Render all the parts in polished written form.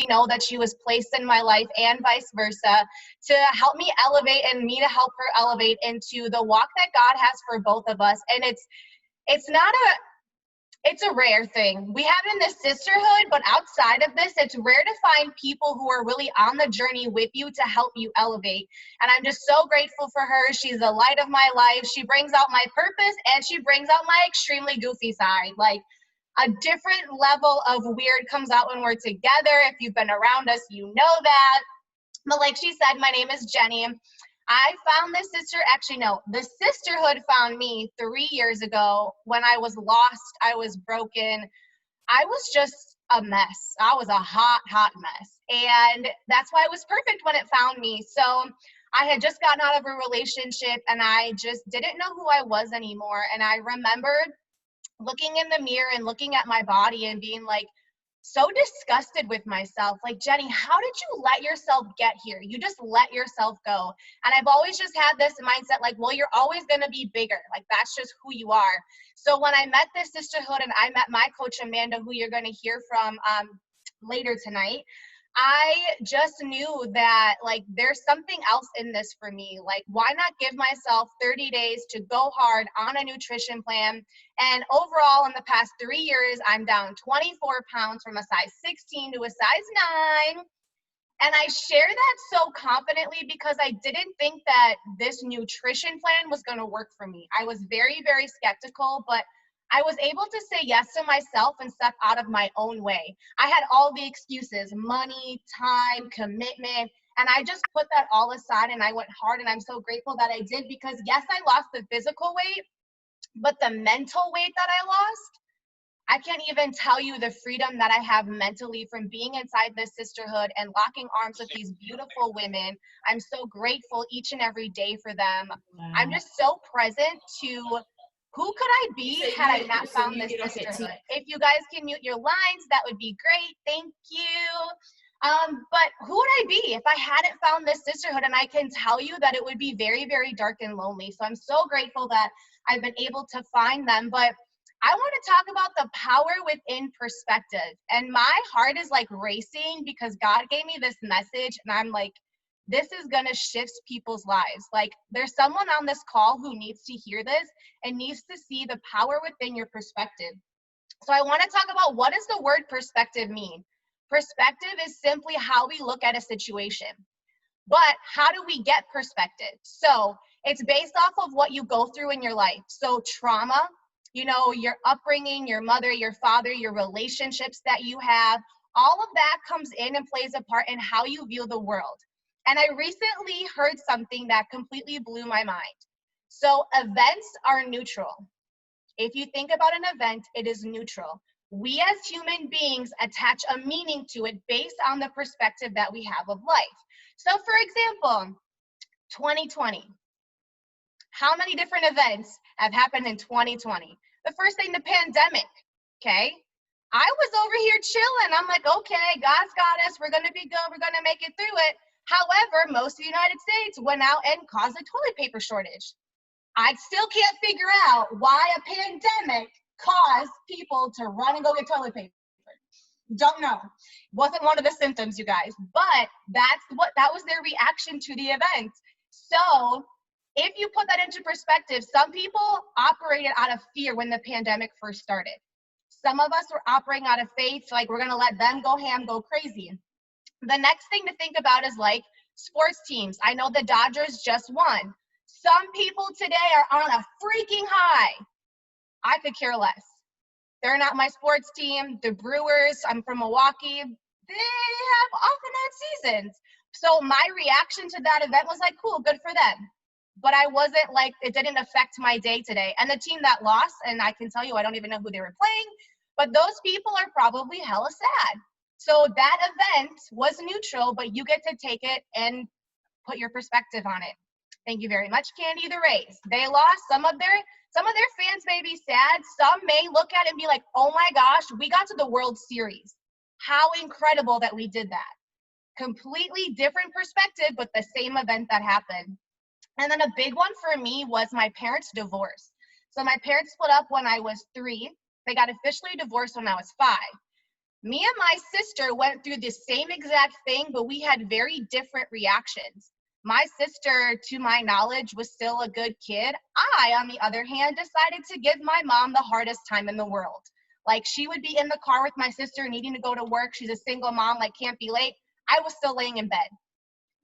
know that she was placed in my life and vice versa to help me elevate and me to help her elevate into the walk that God has for both of us. And it's not a it's a rare thing. We have it in the sisterhood, but outside of this, it's rare to find people who are really on the journey with you to help you elevate. And I'm just so grateful for her. She's the light of my life. She brings out my purpose and she brings out my extremely goofy side. Like a different level of weird comes out when we're together. If you've been around us, you know that. But like she said, my name is Jenny. I found this the sisterhood found me 3 years ago when I was lost. I was broken. I was just a mess. I was a hot, hot mess. And that's why it was perfect when it found me. So I had just gotten out of a relationship and I just didn't know who I was anymore. And I remembered looking in the mirror and looking at my body and being like, so disgusted with myself. Like, Jenny, how did you let yourself get here? You just let yourself go. And I've always just had this mindset like, well, you're always going to be bigger. Like, that's just who you are. So when I met this sisterhood and I met my coach, Amanda, who you're going to hear from later tonight, I just knew that like there's something else in this for me. Like, why not give myself 30 days to go hard on a nutrition plan? And overall, in the past 3 years, I'm down 24 pounds from a size 16 to a size 9. And I share that so confidently because I didn't think that this nutrition plan was going to work for me. I was very, very skeptical, but I was able to say yes to myself and step out of my own way. I had all the excuses, money, time, commitment, and I just put that all aside and I went hard. And I'm so grateful that I did because yes, I lost the physical weight, but the mental weight that I lost, I can't even tell you the freedom that I have mentally from being inside this sisterhood and locking arms with these beautiful women. I'm so grateful each and every day for them. Wow. I'm just so present to who could I be had I not found this sisterhood? If you guys can mute your lines, that would be great. Thank you. But who would I be if I hadn't found this sisterhood? And I can tell you that it would be very, very dark and lonely. So I'm so grateful that I've been able to find them. But I want to talk about the power within perspective. And my heart is like racing because God gave me this message and I'm like, this is going to shift people's lives. Like there's someone on this call who needs to hear this and needs to see the power within your perspective. So I want to talk about what does the word perspective mean? Perspective is simply how we look at a situation. But how do we get perspective? So it's based off of what you go through in your life. So trauma, you know, your upbringing, your mother, your father, your relationships that you have, all of that comes in and plays a part in how you view the world. And I recently heard something that completely blew my mind. So events are neutral. If you think about an event, it is neutral. We as human beings attach a meaning to it based on the perspective that we have of life. So for example, 2020. How many different events have happened in 2020? The first thing, the pandemic, okay? I was over here chilling. I'm like, okay, God's got us. We're going to be good. We're going to make it through it. However, most of the United States went out and caused a toilet paper shortage. I still can't figure out why a pandemic caused people to run and go get toilet paper. Don't know. Wasn't one of the symptoms, you guys. But that was their reaction to the event. So if you put that into perspective, some people operated out of fear when the pandemic first started. Some of us were operating out of faith, like we're gonna let them go ham, go crazy. The next thing to think about is like sports teams. I know the Dodgers just won. Some people today are on a freaking high. I could care less. They're not my sports team. The Brewers, I'm from Milwaukee, they have off and on seasons. So my reaction to that event was like, cool, good for them. But I wasn't like, it didn't affect my day today. And the team that lost, and I can tell you, I don't even know who they were playing, but those people are probably hella sad. So that event was neutral, but you get to take it and put your perspective on it. Thank you very much, Candy. The Rays, they lost. Some of their fans may be sad. Some may look at it and be like, oh my gosh, we got to the World Series. How incredible that we did that. Completely different perspective, but the same event that happened. And then a big one for me was my parents' divorce. So my parents split up when I was 3. They got officially divorced when I was 5. Me and my sister went through the same exact thing, but we had very different reactions. My sister, to my knowledge, was still a good kid. I, on the other hand, decided to give my mom the hardest time in the world. Like, she would be in the car with my sister needing to go to work. She's a single mom, like, can't be late. I was still laying in bed.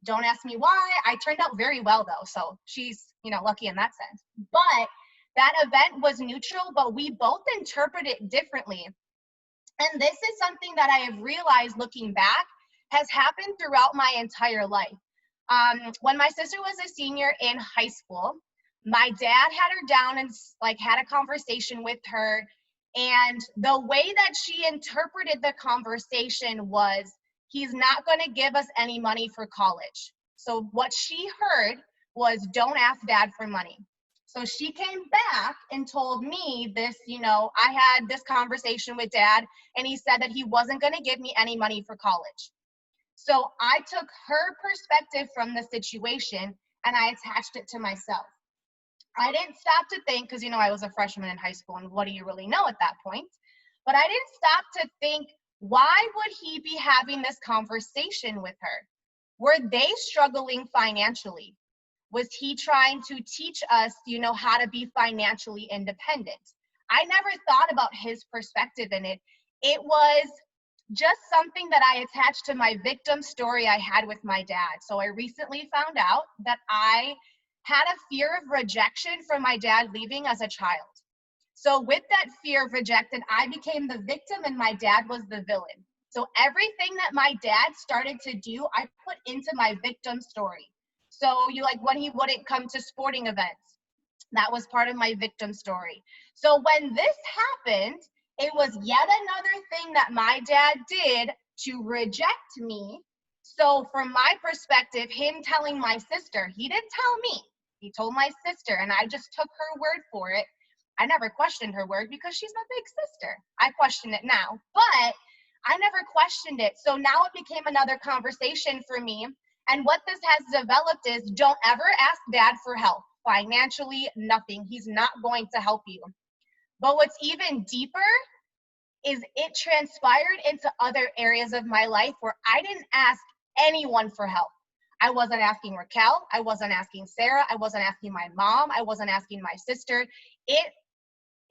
Don't ask me why. I turned out very well, though, so she's, lucky in that sense. But that event was neutral, but we both interpret it differently. And this is something that I have realized looking back has happened throughout my entire life. When my sister was a senior in high school, my dad had her down and had a conversation with her. And the way that she interpreted the conversation was, he's not going to give us any money for college. So what she heard was, don't ask dad for money. So she came back and told me this, I had this conversation with dad and he said that he wasn't going to give me any money for college. So I took her perspective from the situation and I attached it to myself. I didn't stop to think, because, I was a freshman in high school and what do you really know at that point? But I didn't stop to think, why would he be having this conversation with her? Were they struggling financially? Was he trying to teach us, how to be financially independent? I never thought about his perspective in it. It was just something that I attached to my victim story I had with my dad. So I recently found out that I had a fear of rejection from my dad leaving as a child. So with that fear of rejection, I became the victim and my dad was the villain. So everything that my dad started to do, I put into my victim story. So when he wouldn't come to sporting events, that was part of my victim story. So when this happened, it was yet another thing that my dad did to reject me. So from my perspective, him telling my sister, he didn't tell me, he told my sister, and I just took her word for it. I never questioned her word because she's my big sister. I question it now, but I never questioned it. So now it became another conversation for me. And what this has developed is, don't ever ask dad for help. Financially, nothing. He's not going to help you. But what's even deeper is it transpired into other areas of my life where I didn't ask anyone for help. I wasn't asking Raquel. I wasn't asking Sarah. I wasn't asking my mom. I wasn't asking my sister. It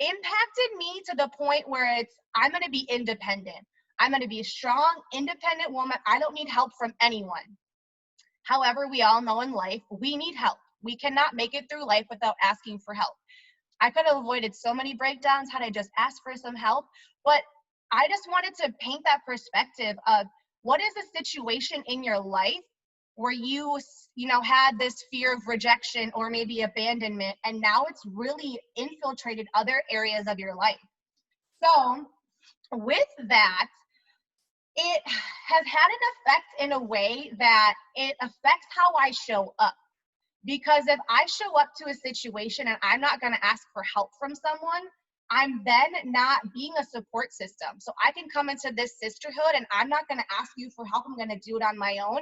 impacted me to the point where I'm going to be independent. I'm going to be a strong, independent woman. I don't need help from anyone. However, we all know in life, we need help. We cannot make it through life without asking for help. I could have avoided so many breakdowns had I just asked for some help, but I just wanted to paint that perspective of, what is a situation in your life where you had this fear of rejection or maybe abandonment, and now it's really infiltrated other areas of your life. So with that, it has had an effect in a way that it affects how I show up. Because if I show up to a situation and I'm not going to ask for help from someone, I'm then not being a support system. So I can come into this sisterhood and I'm not going to ask you for help. I'm going to do it on my own.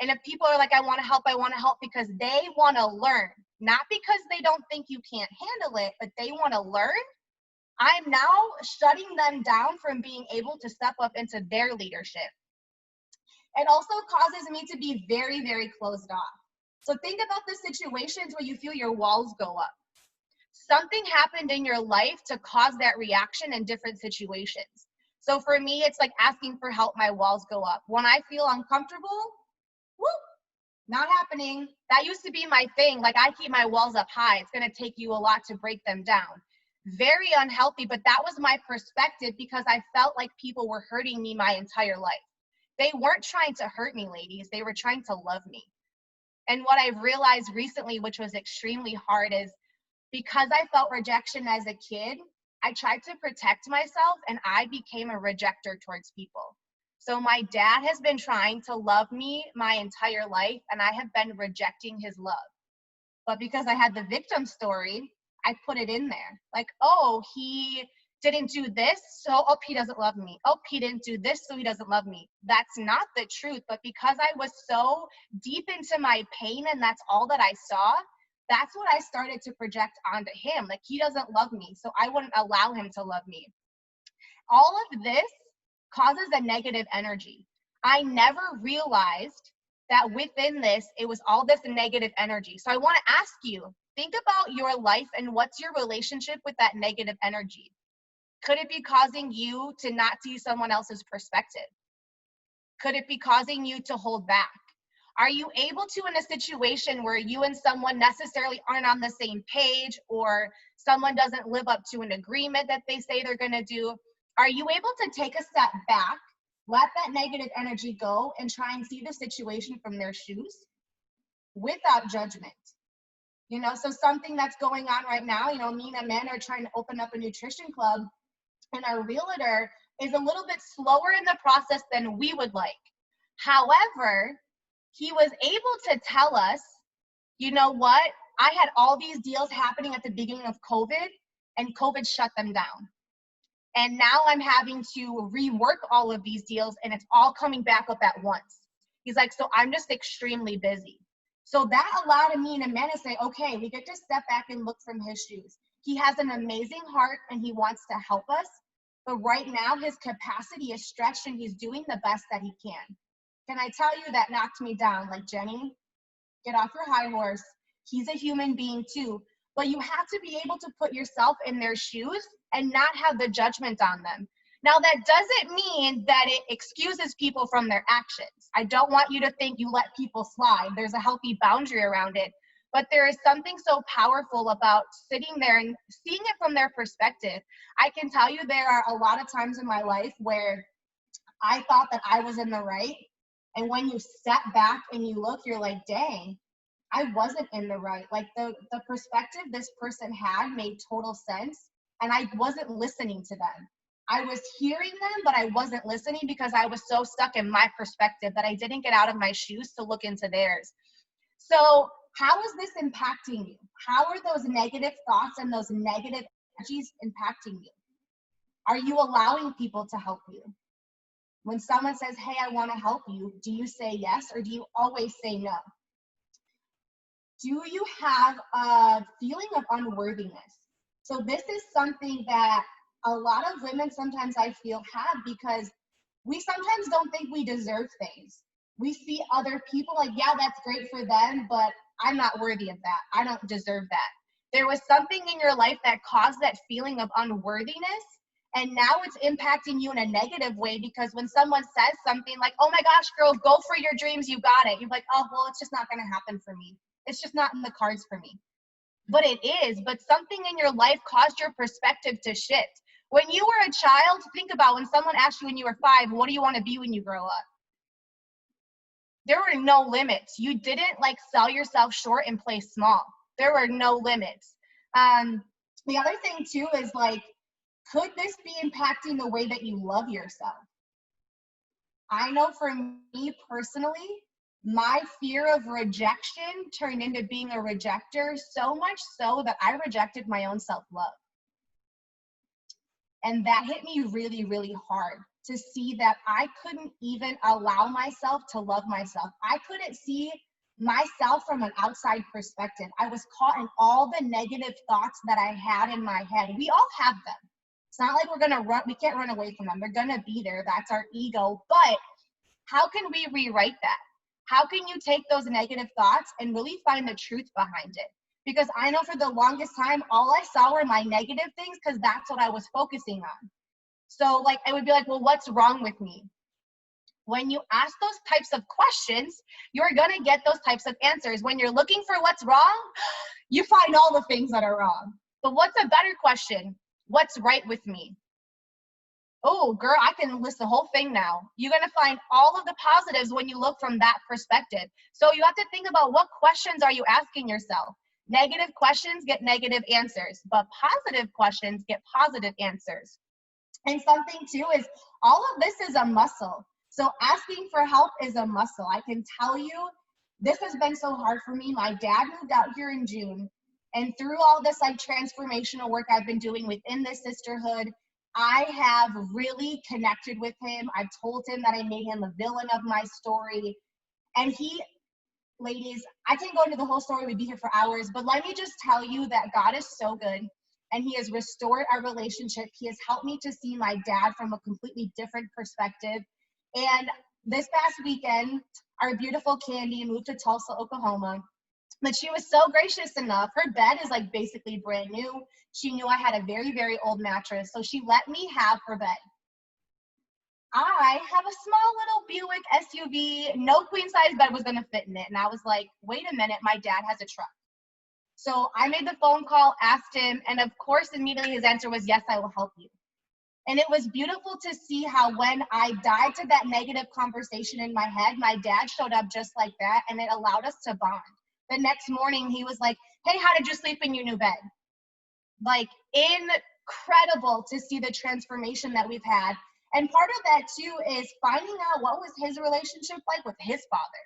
And if people are like, I want to help because they want to learn, not because they don't think you can't handle it, but they want to learn, I'm now shutting them down from being able to step up into their leadership. It also causes me to be very, very closed off. So think about the situations where you feel your walls go up. Something happened in your life to cause that reaction in different situations. So for me, it's like asking for help, my walls go up. When I feel uncomfortable, whoop, not happening. That used to be my thing. Like, I keep my walls up high. It's going to take you a lot to break them down. Very unhealthy, but that was my perspective because I felt like people were hurting me my entire life. They weren't trying to hurt me, ladies. They were trying to love me. And what I've realized recently, which was extremely hard, is because I felt rejection as a kid, I tried to protect myself and I became a rejecter towards people. So my dad has been trying to love me my entire life and I have been rejecting his love. But because I had the victim story, I put it in there. Like, oh, he didn't do this, so he doesn't love me. Oh, he didn't do this, so he doesn't love me. That's not the truth. But because I was so deep into my pain and that's all that I saw, that's what I started to project onto him. Like, he doesn't love me, so I wouldn't allow him to love me. All of this, causes a negative energy. I never realized that within this, it was all this negative energy. So I want to ask you, think about your life and what's your relationship with that negative energy? Could it be causing you to not see someone else's perspective? Could it be causing you to hold back? Are you able to, in a situation where you and someone necessarily aren't on the same page, or someone doesn't live up to an agreement that they say they're going to do, are you able to take a step back, let that negative energy go, and try and see the situation from their shoes without judgment? You know, so something that's going on right now, you know, me and Amanda are trying to open up a nutrition club, and our realtor is a little bit slower in the process than we would like. However, he was able to tell us, you know what, I had all these deals happening at the beginning of COVID, and COVID shut them down. And now I'm having to rework all of these deals, and it's all coming back up at once. He's like, so I'm just extremely busy. So that allowed me and Amanda to say, okay, we get to step back and look from his shoes. He has an amazing heart and he wants to help us. But right now his capacity is stretched and he's doing the best that he can. Can I tell you that knocked me down? Like, Jenny, get off your high horse. He's a human being too. But you have to be able to put yourself in their shoes and not have the judgment on them. Now, that doesn't mean that it excuses people from their actions. I don't want you to think you let people slide. There's a healthy boundary around it. But there is something so powerful about sitting there and seeing it from their perspective. I can tell you there are a lot of times in my life where I thought that I was in the right. And when you step back and you look, you're like, dang, I wasn't in the right. Like the perspective this person had made total sense. And I wasn't listening to them. I was hearing them, but I wasn't listening because I was so stuck in my perspective that I didn't get out of my shoes to look into theirs. So how is this impacting you? How are those negative thoughts and those negative energies impacting you? Are you allowing people to help you? When someone says, hey, I want to help you, do you say yes or do you always say no? Do you have a feeling of unworthiness? So this is something that a lot of women sometimes I feel have, because we sometimes don't think we deserve things. We see other people like, yeah, that's great for them, but I'm not worthy of that. I don't deserve that. There was something in your life that caused that feeling of unworthiness, and now it's impacting you in a negative way, because when someone says something like, oh my gosh, girl, go for your dreams, you got it. You're like, oh, well, it's just not going to happen for me. It's just not in the cards for me. But it is. But something in your life caused your perspective to shift. When you were a child, think about when someone asked you when you were 5, what do you want to be when you grow up? There were no limits. You didn't like sell yourself short and play small. There were no limits. The other thing too is like, could this be impacting the way that you love yourself? I know for me personally, my fear of rejection turned into being a rejecter, so much so that I rejected my own self-love. And that hit me really, really hard to see that I couldn't even allow myself to love myself. I couldn't see myself from an outside perspective. I was caught in all the negative thoughts that I had in my head. We all have them. It's not like we're gonna run, we can't run away from them. They're gonna be there. That's our ego. But how can we rewrite that? How can you take those negative thoughts and really find the truth behind it? Because I know for the longest time, all I saw were my negative things because that's what I was focusing on. So like, I would be like, well, what's wrong with me? When you ask those types of questions, you're gonna get those types of answers. When you're looking for what's wrong, you find all the things that are wrong. But what's a better question? What's right with me? Oh, girl, I can list the whole thing now. You're going to find all of the positives when you look from that perspective. So you have to think about, what questions are you asking yourself? Negative questions get negative answers, but positive questions get positive answers. And something too is, all of this is a muscle. So asking for help is a muscle. I can tell you, this has been so hard for me. My dad moved out here in June, and through all this like transformational work I've been doing within this sisterhood, I have really connected with him. I've told him that I made him a villain of my story. And he, ladies, I can go into the whole story, we'd be here for hours, but let me just tell you that God is so good. and he has restored our relationship. He has helped me to see my dad from a completely different perspective. And this past weekend, our beautiful Candy moved to Tulsa, Oklahoma. But she was so gracious enough. Her bed is like basically brand new. She knew I had a very, very old mattress, so she let me have her bed. I have a small little Buick SUV. No queen size bed was gonna fit in it. And I was like, wait a minute, my dad has a truck. So I made the phone call, asked him, and of course, immediately his answer was, yes, I will help you. And it was beautiful to see how when I died to that negative conversation in my head, my dad showed up just like that, and it allowed us to bond. The next morning, he was like, hey, how did you sleep in your new bed? Like, incredible to see the transformation that we've had. And part of that, too, is finding out what was his relationship like with his father.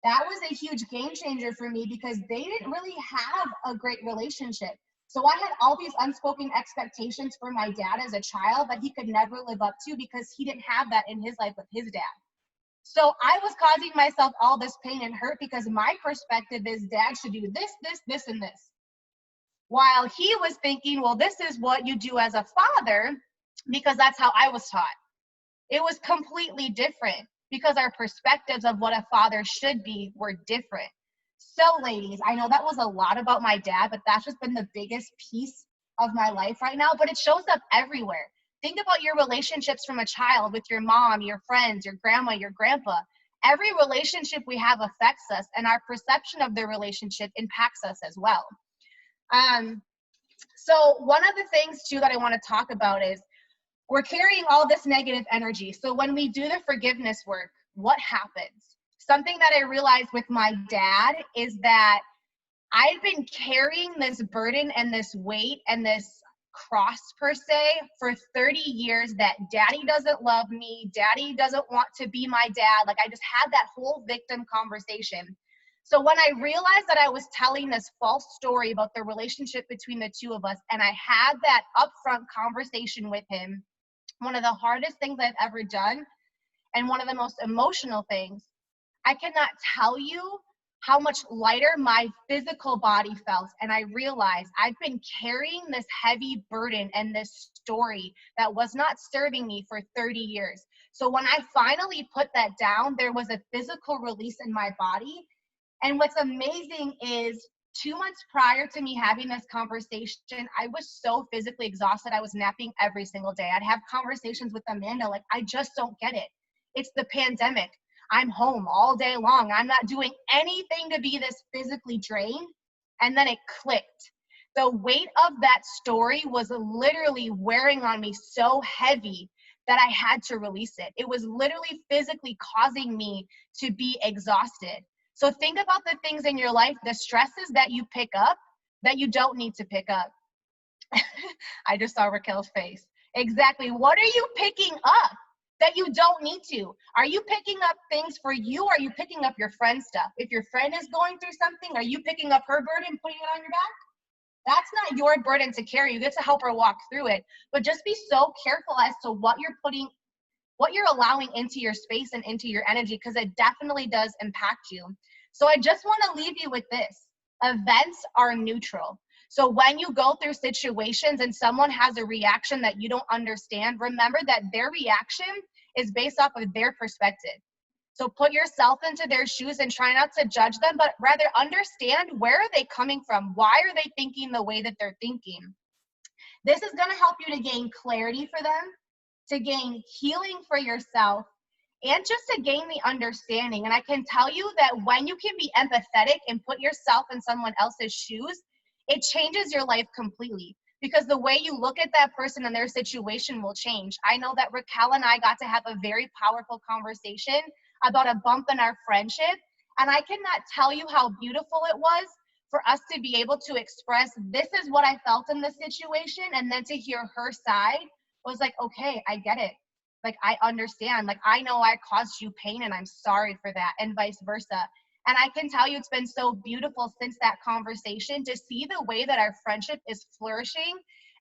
That was a huge game changer for me because they didn't really have a great relationship. So I had all these unspoken expectations for my dad as a child that he could never live up to because he didn't have that in his life with his dad. So I was causing myself all this pain and hurt because my perspective is dad should do this, this, this, and this. While he was thinking, well, this is what you do as a father because that's how I was taught. It was completely different because our perspectives of what a father should be were different. So ladies, I know that was a lot about my dad, but that's just been the biggest piece of my life right now, but it shows up everywhere. Think about your relationships from a child with your mom, your friends, your grandma, your grandpa. Every relationship we have affects us, and our perception of the relationship impacts us as well. So one of the things too that I want to talk about is we're carrying all this negative energy. So when we do the forgiveness work, what happens? Something that I realized with my dad is that I've been carrying this burden and this weight and this cross per se for 30 years that daddy doesn't love me, daddy doesn't want to be my dad. Like I just had that whole victim conversation. So when I realized that I was telling this false story about the relationship between the two of us, and I had that upfront conversation with him, one of the hardest things I've ever done and one of the most emotional things, I cannot tell you how much lighter my physical body felt. And I realized I've been carrying this heavy burden and this story that was not serving me for 30 years. So when I finally put that down, there was a physical release in my body. And what's amazing is 2 months prior to me having this conversation, I was so physically exhausted. I was napping every single day. I'd have conversations with Amanda like, I just don't get it. It's the pandemic. I'm home all day long. I'm not doing anything to be this physically drained. And then it clicked. The weight of that story was literally wearing on me so heavy that I had to release it. It was literally physically causing me to be exhausted. So think about the things in your life, the stresses that you pick up that you don't need to pick up. I just saw Raquel's face. Exactly. What are you picking up that you don't need to? Are you picking up things for you? Or are you picking up your friend's stuff? If your friend is going through something, are you picking up her burden, putting it on your back? That's not your burden to carry. You get to help her walk through it. But just be so careful as to what you're allowing into your space and into your energy, because it definitely does impact you. So I just want to leave you with this. Events are neutral. So when you go through situations and someone has a reaction that you don't understand, remember that their reaction is based off of their perspective. So put yourself into their shoes and try not to judge them, but rather understand, where are they coming from? Why are they thinking the way that they're thinking? This is going to help you to gain clarity for them, to gain healing for yourself, and just to gain the understanding. And I can tell you that when you can be empathetic and put yourself in someone else's shoes, it changes your life completely, because the way you look at that person and their situation will change. I know that Raquel and I got to have a very powerful conversation about a bump in our friendship. And I cannot tell you how beautiful it was for us to be able to express, this is what I felt in this situation. And then to hear her side was like, okay, I get it. Like, I understand. Like, I know I caused you pain and I'm sorry for that, and vice versa. And I can tell you it's been so beautiful since that conversation to see the way that our friendship is flourishing,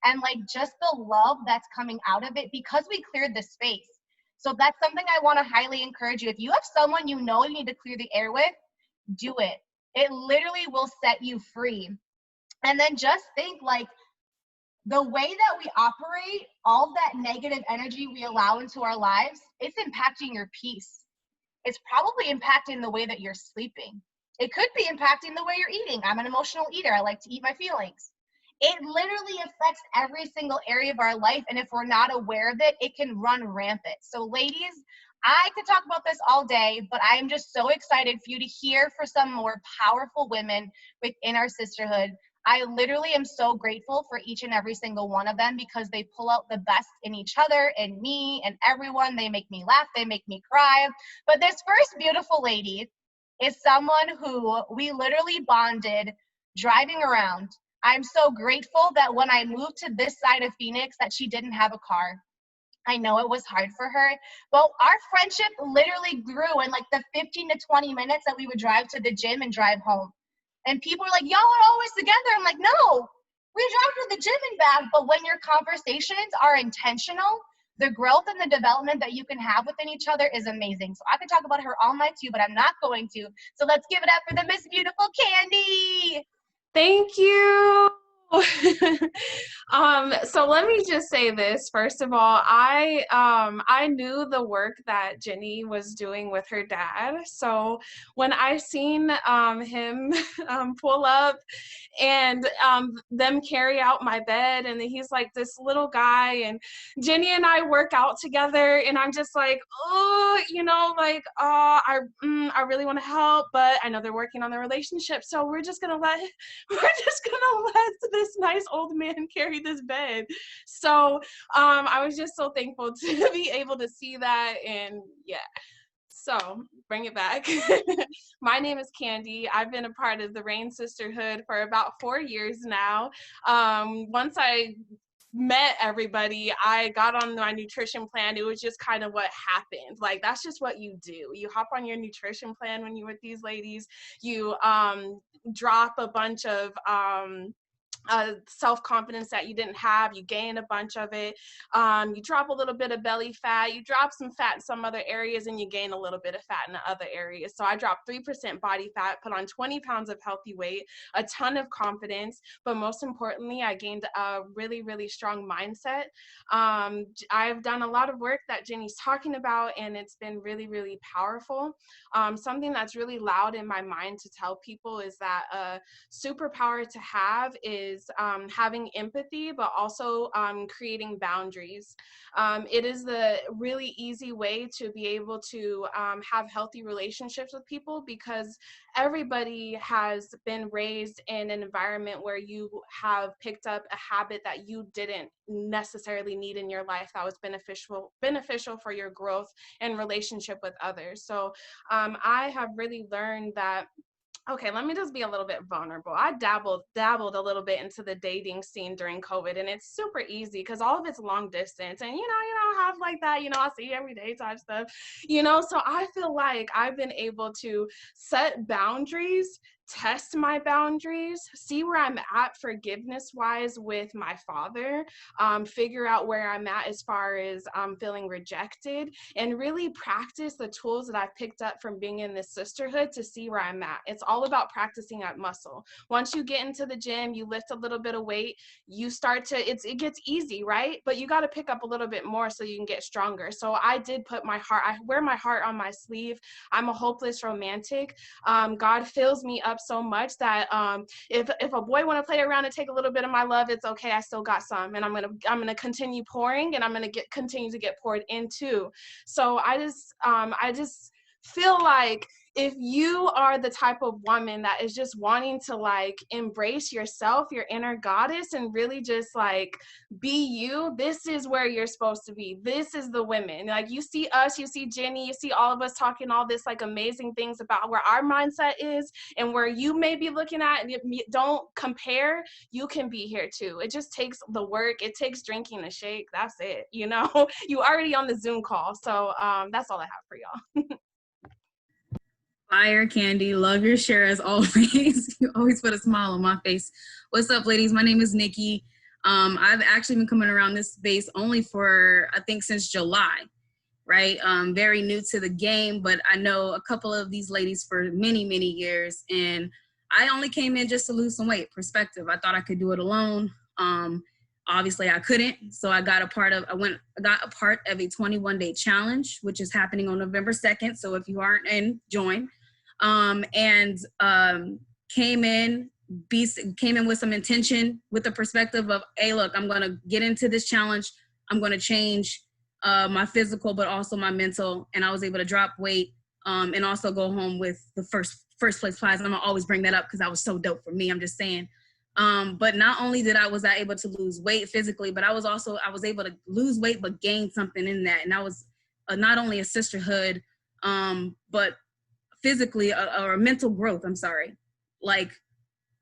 and like just the love that's coming out of it because we cleared the space. So that's something I want to highly encourage you. If you have someone you know you need to clear the air with, do it. It literally will set you free. And then just think, like, the way that we operate, all that negative energy we allow into our lives, it's impacting your peace. It's probably impacting the way that you're sleeping. It could be impacting the way you're eating. I'm an emotional eater. I like to eat my feelings. It literally affects every single area of our life. And if we're not aware of it, it can run rampant. So ladies, I could talk about this all day, but I am just so excited for you to hear for some more powerful women within our sisterhood. I literally am so grateful for each and every single one of them because they pull out the best in each other and me and everyone. They make me laugh. They make me cry. But this first beautiful lady is someone who we literally bonded driving around. I'm so grateful that when I moved to this side of Phoenix that she didn't have a car. I know it was hard for her, but our friendship literally grew in like the 15 to 20 minutes that we would drive to the gym and drive home. And people are like, y'all are always together. I'm like, no, we drive to the gym and back. But when your conversations are intentional, the growth and the development that you can have within each other is amazing. So I could talk about her all night too, but I'm not going to. So let's give it up for the Miss Beautiful Candy. Thank you. So let me just say this. First of all, I knew the work that Jenny was doing with her dad. So when I seen him pull up and them carry out my bed, and he's like this little guy, and Jenny and I work out together, and I'm just like, oh, I really want to help, but I know they're working on their relationship, so we're just gonna let this nice old man carry this bed. So I was just so thankful to be able to see that, and yeah. So bring it back. My name is Candy. I've been a part of the Rain Sisterhood for about 4 years now. Once I met everybody, I got on my nutrition plan. It was just kind of what happened. Like, that's just what you do. You hop on your nutrition plan when you're with these ladies. You drop a bunch of self-confidence that you didn't have, you gain a bunch of it. You drop a little bit of belly fat, you drop some fat in some other areas, and you gain a little bit of fat in the other areas. So I dropped 3% body fat, put on 20 pounds of healthy weight, a ton of confidence, but most importantly, I gained a really, really strong mindset. I've done a lot of work that Jenny's talking about, and it's been really, really powerful. Something that's really loud in my mind to tell people is that a superpower to have is having empathy, but also creating boundaries. It is the really easy way to be able to have healthy relationships with people, because everybody has been raised in an environment where you have picked up a habit that you didn't necessarily need in your life that was beneficial for your growth and relationship with others. So I have really learned that, okay, let me just be a little bit vulnerable. I dabbled a little bit into the dating scene during COVID, and it's super easy because all of it's long distance, and you don't have like that, I see you every day type stuff, so I feel like I've been able to set boundaries, test my boundaries, see where I'm at forgiveness wise with my father, figure out where I'm at as far as feeling rejected, and really practice the tools that I've picked up from being in this sisterhood to see where I'm at. It's all about practicing that muscle. Once you get into the gym, you lift a little bit of weight, you start to, it gets easy, right? But you got to pick up a little bit more so you can get stronger. So I did put I wear my heart on my sleeve. I'm a hopeless romantic. God fills me up so much that if a boy want to play around and take a little bit of my love, it's okay. I still got some, and I'm gonna continue pouring, and I'm gonna continue to get poured into. So I just feel like if you are the type of woman that is just wanting to like embrace yourself, your inner goddess, and really just like be you, this is where you're supposed to be. This is the women. Like, you see us, you see Jenny, you see all of us talking all this like amazing things about where our mindset is and where you may be looking at, and don't compare. You can be here too. It just takes the work. It takes drinking a shake. That's it. You already on the Zoom call. So that's all I have for y'all. Fire, Candy. Love your share as always. You always put a smile on my face. What's up, ladies? My name is Nikki. I've actually been coming around this space only for, I think, since July, right? Very new to the game, but I know a couple of these ladies for many, many years. And I only came in just to lose some weight. Perspective. I thought I could do it alone. Obviously I couldn't. So I got a part of a 21-day challenge, which is happening on November 2nd. So if you aren't in, join. Came in with some intention, with the perspective of, hey, look, I'm going to get into this challenge. I'm going to change my physical, but also my mental. And I was able to drop weight and also go home with the first place prize. I'm going to always bring that up because that was so dope for me. I'm just saying. But not only was I able to lose weight physically, but I was able to lose weight, but gain something in that. And that was not only a sisterhood, but physically or mental growth. I'm sorry. Like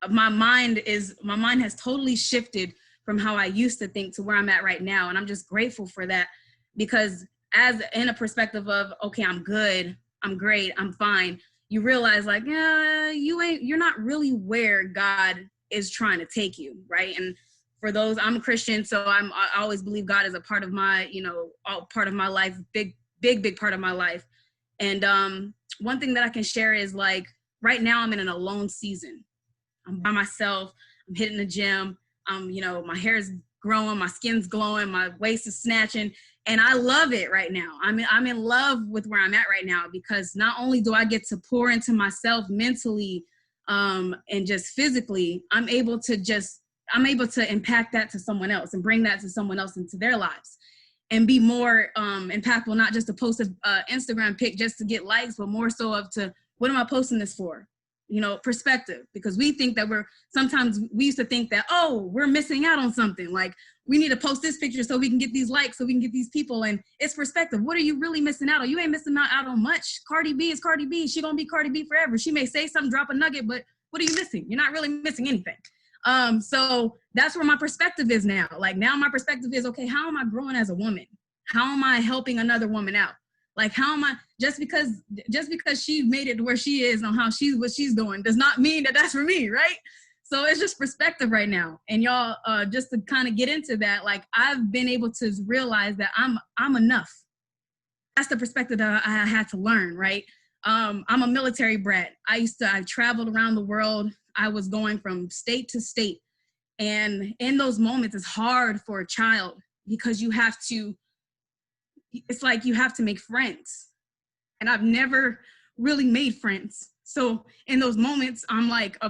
my mind has totally shifted from how I used to think to where I'm at right now. And I'm just grateful for that, because as in a perspective of, okay, I'm good, I'm great, I'm fine. You realize like, yeah, you're not really where God is trying to take you, right? And for those, I'm a Christian, so I always believe God is a part of my, part of my life, big part of my life. And one thing that I can share is like, right now I'm in an alone season. I'm by myself, I'm hitting the gym, my hair is growing, my skin's glowing, my waist is snatching, and I love it right now. I'm in love with where I'm at right now, because not only do I get to pour into myself mentally and just physically, I'm able to impact that to someone else and bring that to someone else into their lives and be more impactful, not just to post an Instagram pic just to get likes, but more so what am I posting this for? Perspective, because we think that we used to think that, oh, we're missing out on something. Like, we need to post this picture so we can get these likes, so we can get these people. And it's perspective. What are you really missing out on? You ain't missing out on much. Cardi B is Cardi B. She gonna be Cardi B forever. She may say something, drop a nugget, but what are you missing? You're not really missing anything. So that's where my perspective is now. Like, now my perspective is, okay, how am I growing as a woman? How am I helping another woman out? Like, how am I, just because she made it to where she is on what she's doing does not mean that that's for me, right? So it's just perspective right now. And y'all, just to kind of get into that, like, I've been able to realize that I'm enough. That's the perspective that I had to learn, right? I'm a military brat. I traveled around the world. I was going from state to state. And in those moments, it's hard for a child, because it's like you have to make friends. And I've never really made friends. So in those moments, I'm like I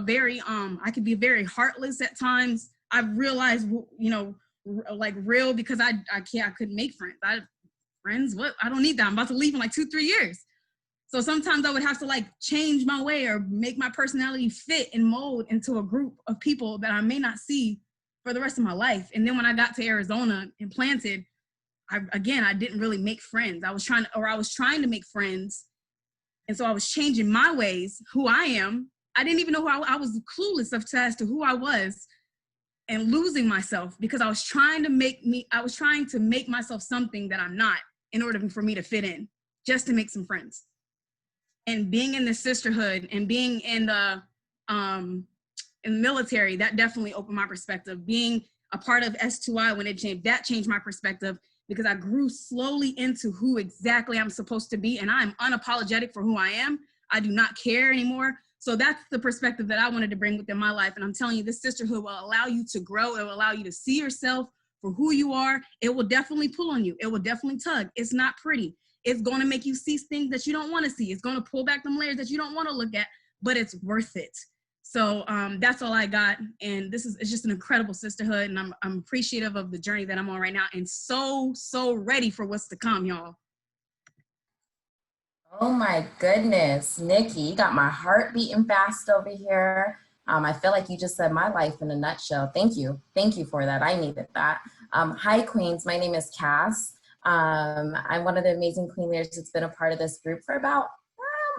could be very heartless at times. I've realized, like real, because I couldn't make friends. I don't need that. I'm about to leave in like 2-3 years. So sometimes I would have to like change my way or make my personality fit and mold into a group of people that I may not see for the rest of my life. And then when I got to Arizona and planted, I didn't really make friends. I was trying to make friends. And so I was changing my ways, who I am. I didn't even know I was clueless as to who I was, and losing myself because I was trying to make myself something that I'm not in order for me to fit in, just to make some friends. And being in the sisterhood and being in the military, that definitely opened my perspective. Being a part of S2I when it changed, that changed my perspective, because I grew slowly into who exactly I'm supposed to be. And I'm unapologetic for who I am. I do not care anymore. So that's the perspective that I wanted to bring within my life. And I'm telling you, this sisterhood will allow you to grow. It will allow you to see yourself for who you are. It will definitely pull on you. It will definitely tug. It's not pretty. It's going to make you see things that you don't want to see. It's going to pull back them layers that you don't want to look at, but it's worth it. So that's all I got. And it's just an incredible sisterhood. And I'm appreciative of the journey that I'm on right now, and so ready for what's to come, y'all. Oh my goodness, Nikki, you got my heart beating fast over here. I feel like you just said my life in a nutshell. Thank you. Thank you for that. I needed that. Hi, Queens. My name is Cass. I'm one of the amazing Queen leaders that's been a part of this group for about,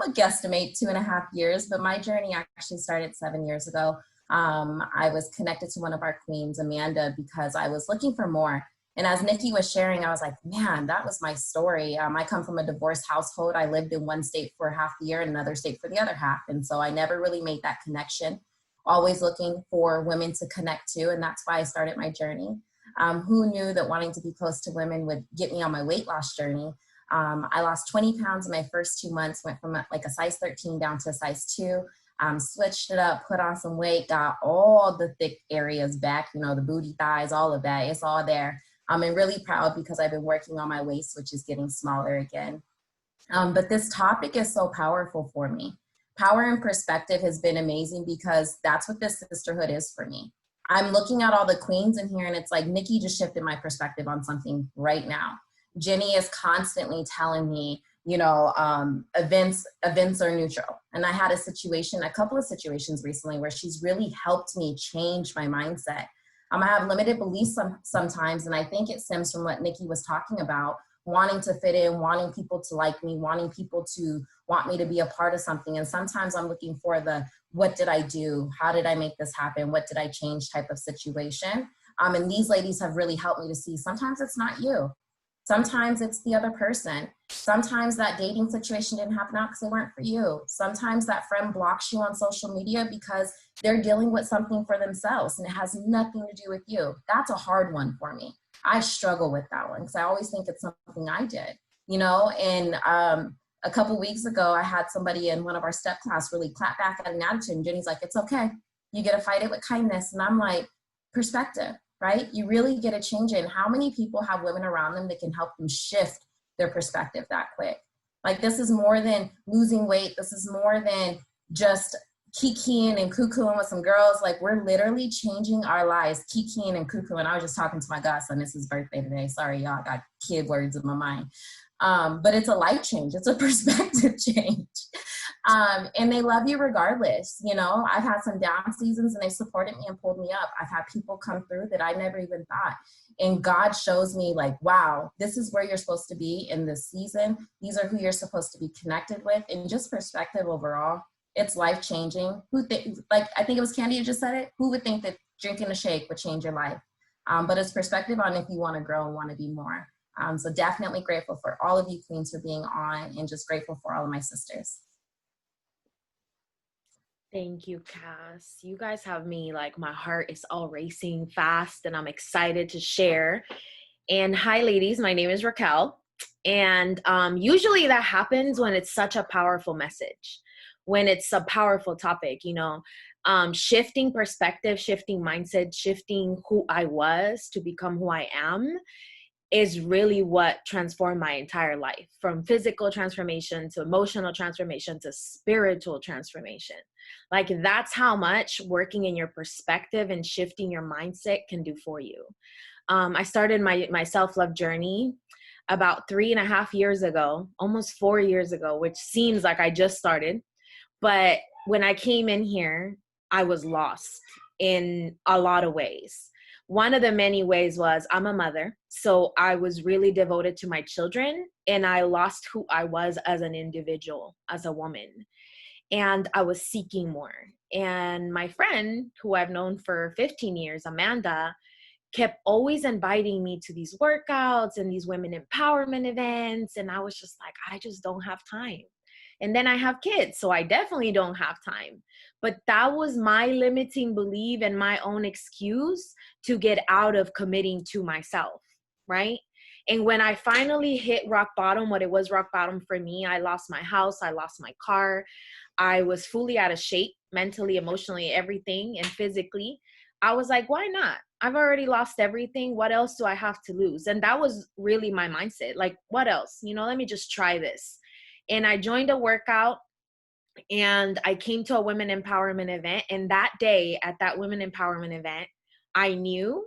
I'm a guesstimate, 2.5 years, but my journey actually started 7 years ago. I was connected to one of our queens, Amanda, because I was looking for more. And as Nikki was sharing, I was like, man, that was my story. I come from a divorced household. I lived in one state for half the year and another state for the other half. And so I never really made that connection, always looking for women to connect to. And that's why I started my journey. Who knew that wanting to be close to women would get me on my weight loss journey? I lost 20 pounds in my first 2 months, went from like a size 13 down to a size 2. Switched it up, put on some weight, got all the thick areas back, you know, the booty, thighs, all of that. It's all there. I'm really proud because I've been working on my waist, which is getting smaller again. But this topic is so powerful for me. Power and perspective has been amazing because that's what this sisterhood is for me. I'm looking at all the queens in here and it's like, Nikki just shifted my perspective on something right now. Jenny is constantly telling me, you know, events are neutral. And I had a couple of situations recently where she's really helped me change my mindset. I have limited beliefs sometimes, and I think it stems from what Nikki was talking about, wanting to fit in, wanting people to like me, wanting people to want me to be a part of something. And sometimes I'm looking for the, what did I do? How did I make this happen? What did I change type of situation? And these ladies have really helped me to see sometimes it's not you. Sometimes it's the other person. Sometimes that dating situation didn't happen out because they weren't for you. Sometimes that friend blocks you on social media because they're dealing with something for themselves and it has nothing to do with you. That's a hard one for me. I struggle with that one because I always think it's something I did, you know. And a couple weeks ago, I had somebody in one of our step class really clap back at an attitude. And Jenny's like, it's okay. You get to fight it with kindness. And I'm like, perspective, right? You really get to change it. And how many people have women around them that can help them shift their perspective that quick? Like, this is more than losing weight. This is more than just kikiing and cuckooing with some girls. Like, we're literally changing our lives, kikiing and cuckooing. I was just talking to my godson. It's his birthday today. Sorry, y'all, I got kid words in my mind. But it's a life change. It's a perspective change. And they love you regardless. You know, I've had some down seasons and they supported me and pulled me up. I've had people come through that I never even thought. And God shows me like, wow, this is where you're supposed to be in this season. These are who you're supposed to be connected with. And just perspective overall, it's life changing. Like, I think it was Candy who just said it. Who would think that drinking a shake would change your life? But it's perspective on if you want to grow and want to be more. So definitely grateful for all of you queens for being on, and just grateful for all of my sisters. Thank you, Cass. You guys have me like, my heart is all racing fast and I'm excited to share. And hi, ladies, my name is Raquel. And usually that happens when it's such a powerful message, when it's a powerful topic, you know, shifting perspective, shifting mindset, shifting who I was to become who I am is really what transformed my entire life, from physical transformation to emotional transformation to spiritual transformation. Like, that's how much working in your perspective and shifting your mindset can do for you. I started my self-love journey about 3.5 years ago, almost 4 years ago, which seems like I just started. But when I came in here, I was lost in a lot of ways. One of the many ways was I'm a mother, so I was really devoted to my children, and I lost who I was as an individual, as a woman, and I was seeking more. And my friend, who I've known for 15 years, Amanda, kept always inviting me to these workouts and these women empowerment events, and I was just like, I just don't have time. And then I have kids, so I definitely don't have time. But that was my limiting belief and my own excuse to get out of committing to myself, right? And when I finally hit rock bottom, what it was rock bottom for me, I lost my house, I lost my car, I was fully out of shape, mentally, emotionally, everything, and physically. I was like, why not? I've already lost everything. What else do I have to lose? And that was really my mindset. Like, what else? You know, let me just try this. And I joined a workout, and I came to a women empowerment event. And that day at that women empowerment event, I knew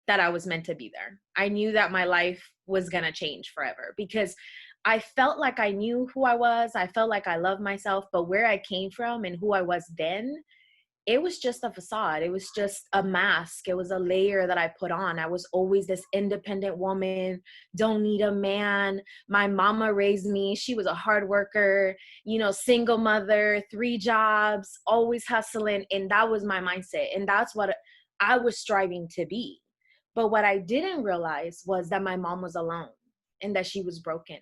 that I was meant to be there. I knew that my life was going to change forever, because I felt like I knew who I was. I felt like I loved myself, but where I came from and who I was then, it was just a facade. It was just a mask. It was a layer that I put on. I was always this independent woman, don't need a man. My mama raised me. She was a hard worker, you know, single mother, 3 jobs, always hustling. And that was my mindset. And that's what I was striving to be. But what I didn't realize was that my mom was alone and that she was broken,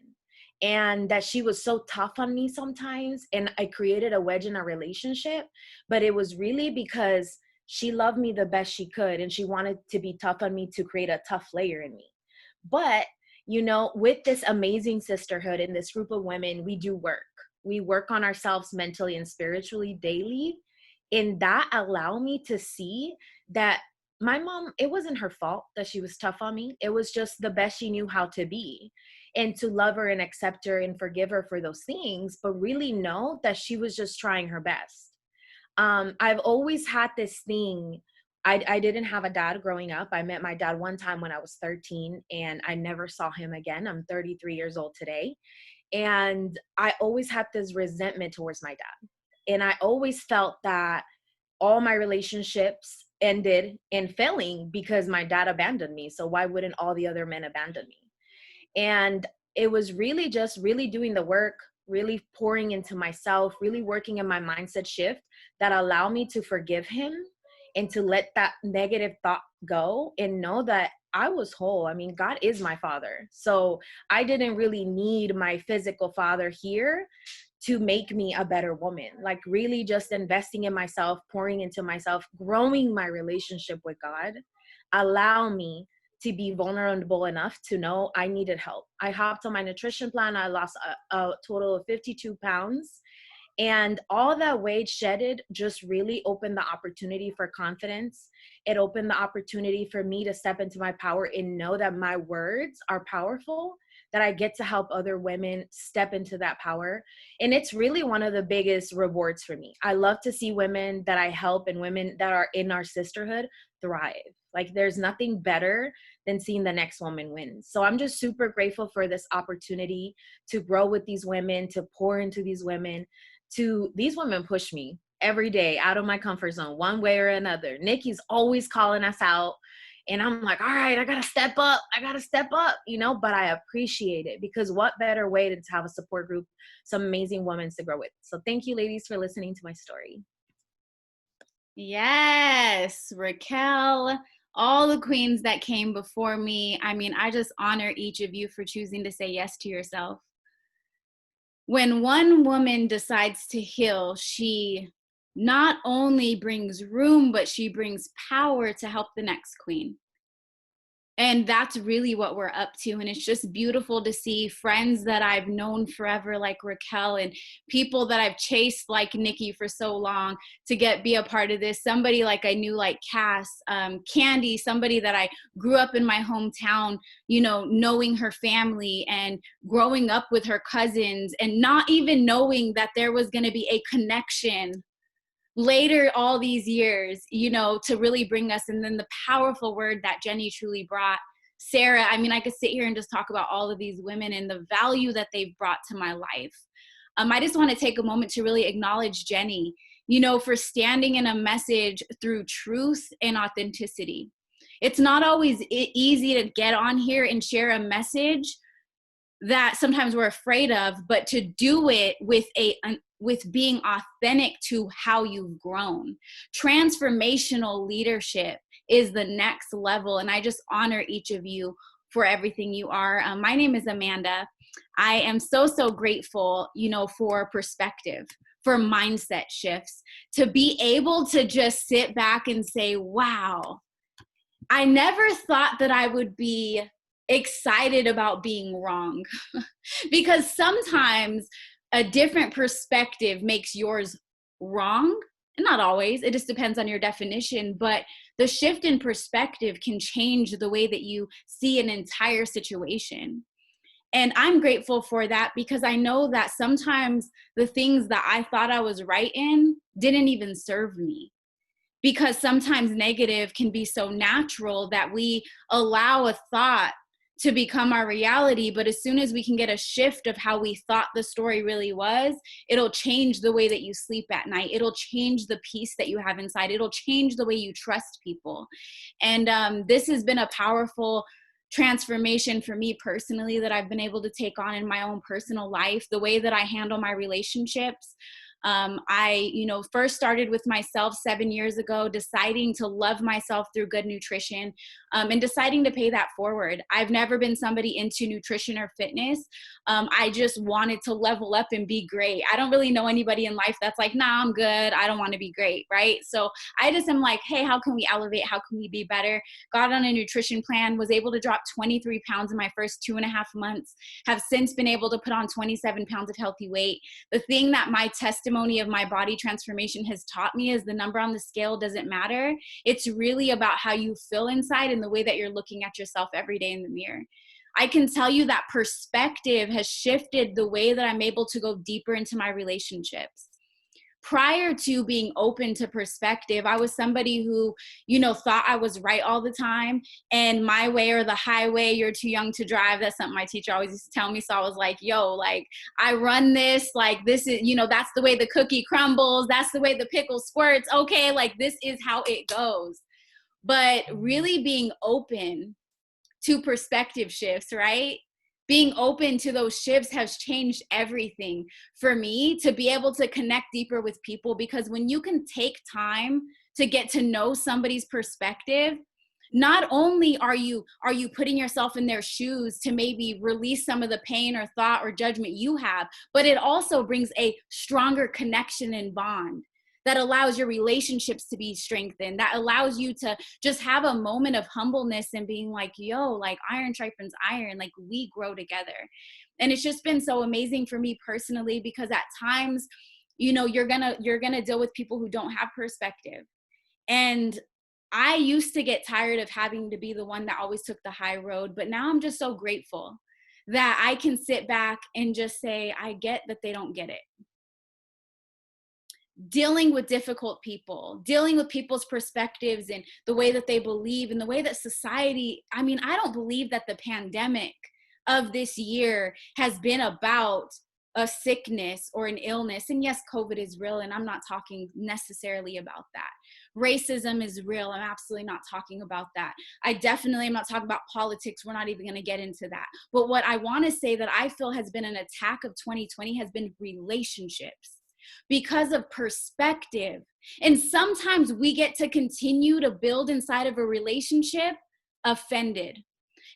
and that she was so tough on me sometimes. And I created a wedge in our relationship, but it was really because she loved me the best she could, and she wanted to be tough on me to create a tough layer in me. But, you know, with this amazing sisterhood and this group of women, we do work. we work on ourselves mentally and spiritually daily. And that allowed me to see that my mom, it wasn't her fault that she was tough on me. It was just the best she knew how to be, and to love her and accept her and forgive her for those things, but really know that she was just trying her best. I've always had this thing. I didn't have a dad growing up. I met my dad one time when I was 13, and I never saw him again. I'm 33 years old today. And I always had this resentment towards my dad. And I always felt that all my relationships ended in failing because my dad abandoned me. So why wouldn't all the other men abandon me? And it was really just really doing the work, really pouring into myself, really working in my mindset shift that allowed me to forgive him and to let that negative thought go and know that I was whole. I mean, God is my father. So I didn't really need my physical father here to make me a better woman. Like really just investing in myself, pouring into myself, growing my relationship with God, allow me to be vulnerable enough to know I needed help. I hopped on my nutrition plan. I lost a total of 52 pounds. And all that weight shedded just really opened the opportunity for confidence. It opened the opportunity for me to step into my power and know that my words are powerful, that I get to help other women step into that power. And it's really one of the biggest rewards for me. I love to see women that I help and women that are in our sisterhood thrive. Like there's nothing better than seeing the next woman win. So I'm just super grateful for this opportunity to grow with these women, to pour into these women. These women push me every day out of my comfort zone, one way or another. Nikki's always calling us out. And I'm like, all right, I got to step up, but I appreciate it, because what better way than to have a support group, some amazing women to grow with. So thank you, ladies, for listening to my story. Yes, Raquel, all the queens that came before me. I mean, I just honor each of you for choosing to say yes to yourself. When one woman decides to heal, she not only brings room, but she brings power to help the next queen. And that's really what we're up to. And it's just beautiful to see friends that I've known forever, like Raquel, and people that I've chased like Nikki for so long to be a part of this. Somebody like I knew, like Cass, Candy, somebody that I grew up in my hometown, knowing her family and growing up with her cousins and not even knowing that there was going to be a connection later all these years, to really bring us. And then the powerful word that Jenny truly brought, Sarah. I mean, I could sit here and just talk about all of these women and the value that they've brought to my life. I just want to take a moment to really acknowledge Jenny, for standing in a message through truth and authenticity. It's not always easy to get on here and share a message that sometimes we're afraid of, but to do it with being authentic to how you've grown. Transformational leadership is the next level, and I just honor each of you for everything you are. My name is Amanda. I am so grateful, for perspective, for mindset shifts, to be able to just sit back and say, wow, I never thought that I would be excited about being wrong because sometimes a different perspective makes yours wrong. Not always, it just depends on your definition, but the shift in perspective can change the way that you see an entire situation. And I'm grateful for that, because I know that sometimes the things that I thought I was right in didn't even serve me. Because sometimes negative can be so natural that we allow a thought to become our reality. But as soon as we can get a shift of how we thought the story really was, it'll change the way that you sleep at night. It'll change the peace that you have inside. It'll change the way you trust people. And this has been a powerful transformation for me personally that I've been able to take on in my own personal life, the way that I handle my relationships. I, first started with myself 7 years ago, deciding to love myself through good nutrition, and deciding to pay that forward. I've never been somebody into nutrition or fitness. I just wanted to level up and be great. I don't really know anybody in life that's like, nah, I'm good. I don't want to be great, right? So I just am like, hey, how can we elevate? How can we be better? Got on a nutrition plan, was able to drop 23 pounds in my first 2.5 months, have since been able to put on 27 pounds of healthy weight. The thing that my testimony of my body transformation has taught me is the number on the scale doesn't matter. It's really about how you feel inside and the way that you're looking at yourself every day in the mirror. I can tell you that perspective has shifted the way that I'm able to go deeper into my relationships. Prior to being open to perspective, I was somebody who, thought I was right all the time, and my way or the highway, you're too young to drive. That's something my teacher always used to tell me. So I was like, I run this, this is, that's the way the cookie crumbles. That's the way the pickle squirts. Okay. This is how it goes. But really being open to perspective shifts, right? Being open to those shifts has changed everything for me to be able to connect deeper with people, because when you can take time to get to know somebody's perspective, not only are you putting yourself in their shoes to maybe release some of the pain or thought or judgment you have, but it also brings a stronger connection and bond that allows your relationships to be strengthened, that allows you to just have a moment of humbleness and being like, iron sharpens iron, we grow together. And it's just been so amazing for me personally, because at times, you're gonna deal with people who don't have perspective. And I used to get tired of having to be the one that always took the high road, but now I'm just so grateful that I can sit back and just say, I get that they don't get it. Dealing with difficult people, dealing with people's perspectives and the way that they believe and the way that society, I don't believe that the pandemic of this year has been about a sickness or an illness. And yes, COVID is real, and I'm not talking necessarily about that. Racism is real. I'm absolutely not talking about that. I definitely am not talking about politics. We're not even going to get into that. But what I want to say that I feel has been an attack of 2020 has been relationships. Because of perspective. And sometimes we get to continue to build inside of a relationship offended.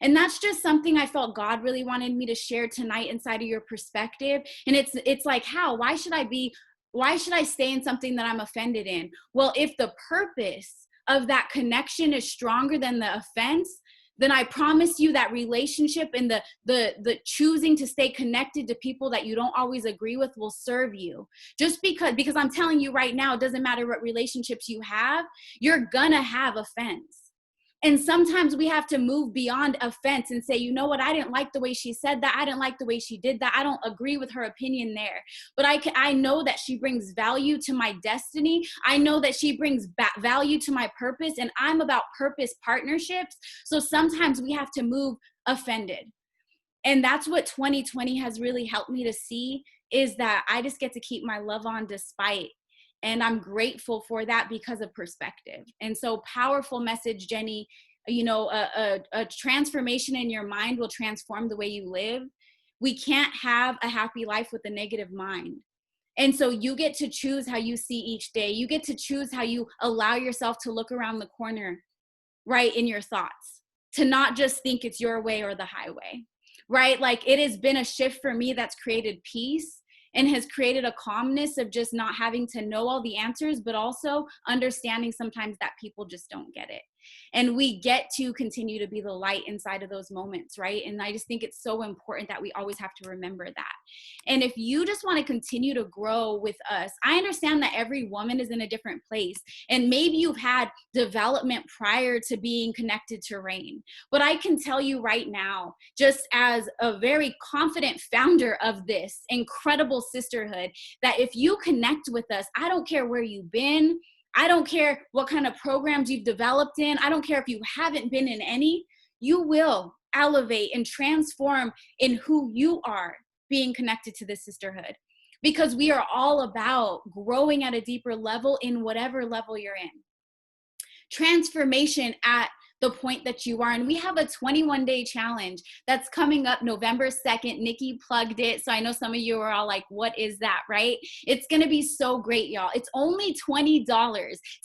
And that's just something I felt God really wanted me to share tonight inside of your perspective. And it's like, how? Why should I stay in something that I'm offended in? Well, if the purpose of that connection is stronger than the offense, then I promise you that relationship and the choosing to stay connected to people that you don't always agree with will serve you. Just because I'm telling you right now, it doesn't matter what relationships you have, you're gonna have offense. And sometimes we have to move beyond offense and say, you know what, I didn't like the way she said that. I didn't like the way she did that. I don't agree with her opinion there. But I know that she brings value to my destiny. I know that she brings value to my purpose, and I'm about purpose partnerships. So sometimes we have to move offended. And that's what 2020 has really helped me to see, is that I just get to keep my love on despite. And I'm grateful for that because of perspective. And so powerful message, Jenny. A transformation in your mind will transform the way you live. We can't have a happy life with a negative mind. And so you get to choose how you see each day. You get to choose how you allow yourself to look around the corner, right, in your thoughts, to not just think it's your way or the highway, right? It has been a shift for me that's created peace and has created a calmness of just not having to know all the answers, but also understanding sometimes that people just don't get it. And we get to continue to be the light inside of those moments, right? And I just think it's so important that we always have to remember that. And if you just want to continue to grow with us, I understand that every woman is in a different place. And maybe you've had development prior to being connected to Rain. But I can tell you right now, just as a very confident founder of this incredible sisterhood, that if you connect with us, I don't care where you've been, I don't care what kind of programs you've developed in, I don't care if you haven't been in any, you will elevate and transform in who you are being connected to this sisterhood. Because we are all about growing at a deeper level in whatever level you're in. Transformation at the point that you are. And we have a 21-day challenge that's coming up November 2nd. Nikki plugged it. So I know some of you are all like, what is that, right? It's going to be so great, y'all. It's only $20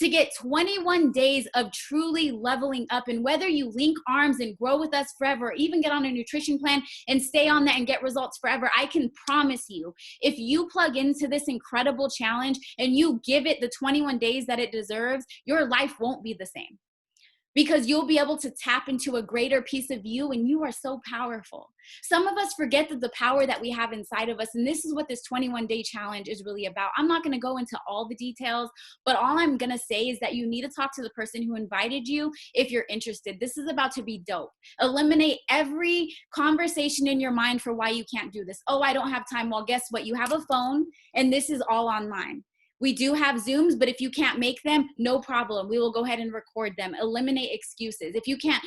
to get 21 days of truly leveling up. And whether you link arms and grow with us forever, or even get on a nutrition plan and stay on that and get results forever, I can promise you, if you plug into this incredible challenge and you give it the 21 days that it deserves, your life won't be the same. Because you'll be able to tap into a greater piece of you, and you are so powerful. Some of us forget that the power that we have inside of us, and this is what this 21-day challenge is really about. I'm not gonna go into all the details, but all I'm gonna say is that you need to talk to the person who invited you if you're interested. This is about to be dope. Eliminate every conversation in your mind for why you can't do this. Oh, I don't have time. Well, guess what? You have a phone, and this is all online. We do have Zooms, but if you can't make them, no problem. We will go ahead and record them. Eliminate excuses. If you can't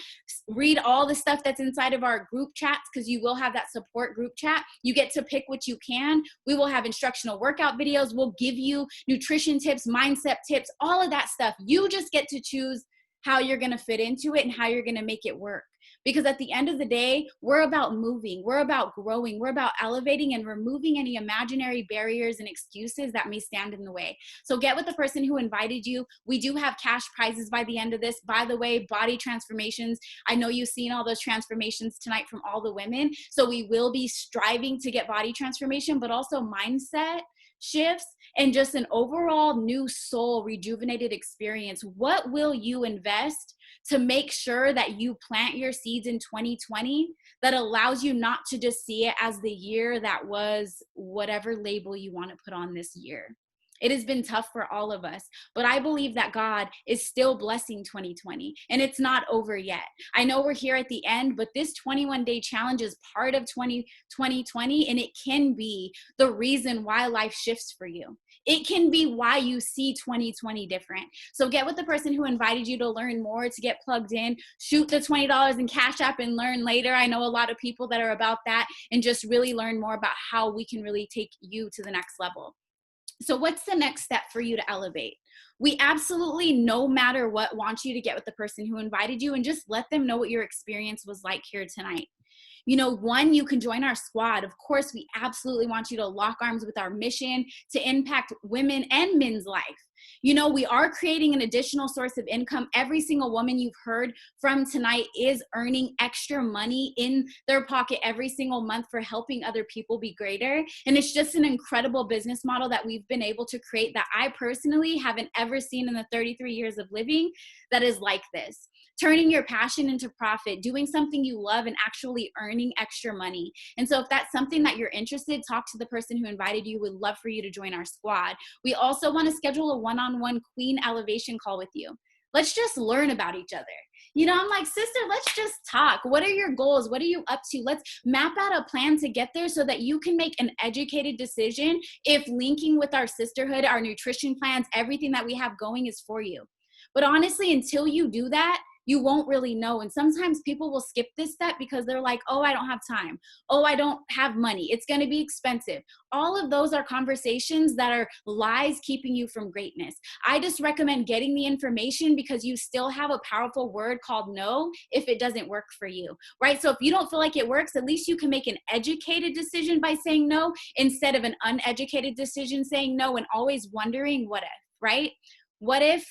read all the stuff that's inside of our group chats, because you will have that support group chat, you get to pick what you can. We will have instructional workout videos. We'll give you nutrition tips, mindset tips, all of that stuff. You just get to choose how you're going to fit into it and how you're going to make it work. Because at the end of the day, we're about moving, we're about growing, we're about elevating and removing any imaginary barriers and excuses that may stand in the way. So get with the person who invited you. We do have cash prizes by the end of this. By the way, body transformations. I know you've seen all those transformations tonight from all the women. So we will be striving to get body transformation, but also mindset shifts and just an overall new soul rejuvenated experience. What will you invest to make sure that you plant your seeds in 2020 that allows you not to just see it as the year that was, whatever label you want to put on this year? It has been tough for all of us, but I believe that God is still blessing 2020, and it's not over yet. I know we're here at the end, but this 21-day challenge is part of 2020, and it can be the reason why life shifts for you. It can be why you see 2020 different. So get with the person who invited you to learn more, to get plugged in. Shoot the $20 in Cash App and learn later. I know a lot of people that are about that, and just really learn more about how we can really take you to the next level. So what's the next step for you to elevate? We absolutely, no matter what, want you to get with the person who invited you and just let them know what your experience was like here tonight. You know, one, you can join our squad. Of course, we absolutely want you to lock arms with our mission to impact women and men's life. You know, we are creating an additional source of income. Every single woman you've heard from tonight is earning extra money in their pocket every single month for helping other people be greater. And it's just an incredible business model that we've been able to create that I personally haven't ever seen in the 33 years of living that is like this. Turning your passion into profit, doing something you love and actually earning extra money. And so if that's something that you're interested, talk to the person who invited you. We'd love for you to join our squad. We also want to schedule a one-on-one Queen Elevation call with you. Let's just learn about each other. You know, I'm like, sister, let's just talk. What are your goals? What are you up to? Let's map out a plan to get there so that you can make an educated decision if linking with our sisterhood, our nutrition plans, everything that we have going is for you. But honestly, until you do that, you won't really know. And sometimes people will skip this step because they're like, oh, I don't have time. Oh, I don't have money. It's going to be expensive. All of those are conversations that are lies keeping you from greatness. I just recommend getting the information because you still have a powerful word called no if it doesn't work for you, right? So if you don't feel like it works, at least you can make an educated decision by saying no instead of an uneducated decision saying no and always wondering what if, right? What if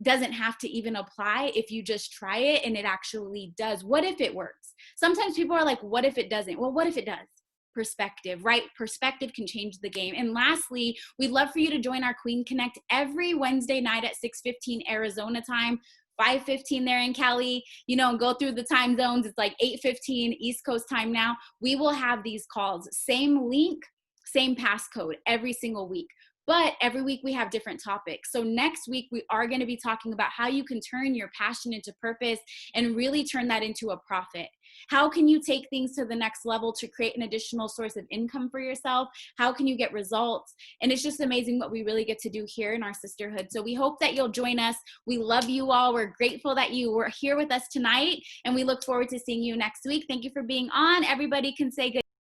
doesn't have to even apply if you just try it and it actually does. What if it works? Sometimes people are like, what if it doesn't? Well, what if it does? Perspective, right? Perspective can change the game. And lastly, we'd love for you to join our Queen Connect every Wednesday night at 6:15 Arizona time, 5:15 there in Cali, you know, and go through the time zones. It's like 8:15 East Coast time now. We will have these calls, same link, same passcode every single week. But every week we have different topics. So next week we are going to be talking about how you can turn your passion into purpose and really turn that into a profit. How can you take things to the next level to create an additional source of income for yourself? How can you get results? And it's just amazing what we really get to do here in our sisterhood. So we hope that you'll join us. We love you all. We're grateful that you were here with us tonight, and we look forward to seeing you next week. Thank you for being on. Everybody can say good.